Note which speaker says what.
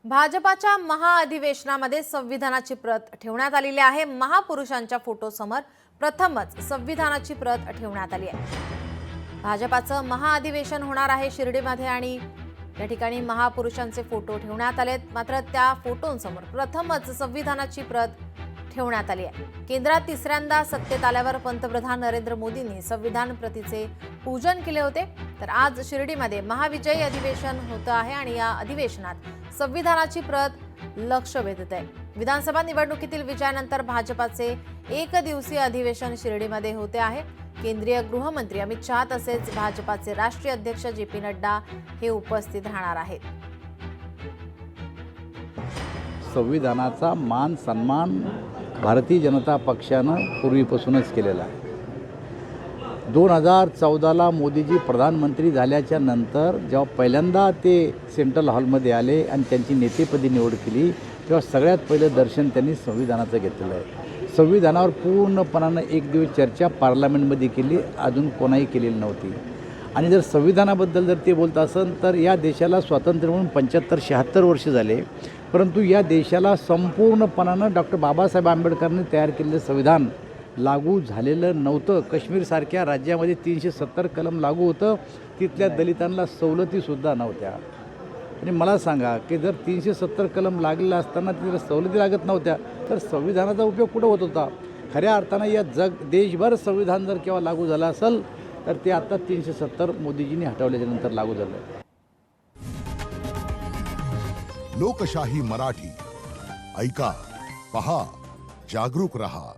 Speaker 1: भाजपाच्या महाअधिवेशनामध्ये संविधानाची प्रत ठेवण्यात आलेली आहे। महापुरुषांच्या फोटोसमोर प्रथमच संविधानाची प्रत ठेवण्यात आली आहे। भाजपाचं महाअधिवेशन होणार आहे शिर्डीमध्ये आणि या ठिकाणी महापुरुषांचे फोटो ठेवण्यात आलेत। मात्र त्या फोटोंसमोर प्रथमच संविधानाची प्रत ठेवण्यात आली आहे। केंद्रात तिसऱ्यांदा सत्तेत आल्यावर पंतप्रधान नरेंद्र मोदींनी संविधान प्रतीचे पूजन केले होते। तर आज शिर्डीमध्ये महाविजयी अधिवेशन होतं आहे आणि या अधिवेशनात संविधानाची प्रत लक्ष वेधत आहे। विधानसभा निवडणुकीतील विजयानंतर भाजपाचे एक दिवसीय अधिवेशन शिर्डीमध्ये होते आहे। केंद्रीय गृहमंत्री अमित शहा तसेच भाजपाचे राष्ट्रीय अध्यक्ष जे.पी. नड्डा हे उपस्थित राहणार आहेत।
Speaker 2: संविधानाचा मान सन्मान भारतीय जनता पक्षानं पूर्वीपासूनच केलेला आहे। 2014ला मोदीजी प्रधानमंत्री झाल्याच्या नंतर जेव्हा पहिल्यांदा ते सेंट्रल हॉलमध्ये आले आणि त्यांची नेतेपदी निवड केली तेव्हा सगळ्यात पहिलं दर्शन त्यांनी संविधानाचं घेतलेलं आहे। संविधानावर पूर्णपणानं एक दिवस चर्चा पार्लमेंटमध्ये केली, अजून कोणाही केलेली नव्हती। आणि जर संविधानाबद्दल जर ते बोलत असेल तर या देशाला स्वातंत्र्य म्हणून 75-76 वर्ष झाले, परंतु या देशाला संपूर्णपणानं डॉक्टर बाबासाहेब आंबेडकरांनी तयार केलेलं संविधान लागू झालेलं नव्हतं। काश्मीरसारख्या राज्यामध्ये 370 कलम लागू होतं, तिथल्या दलितांना सवलतीसुद्धा नव्हत्या। आणि मला सांगा की जर 370 कलम लागलेला असताना तिला सवलती लागत नव्हत्या तर संविधानाचा उपयोग कुठं होत होता? खऱ्या अर्थानं या देशभर संविधान जर केव्हा लागू झालं असेल तर ते आता 370 मोदीजींनी हटवल्याच्यानंतर लागू झालं।
Speaker 3: लोकशाही मराठी ऐका, पहा, जागरूक रहा।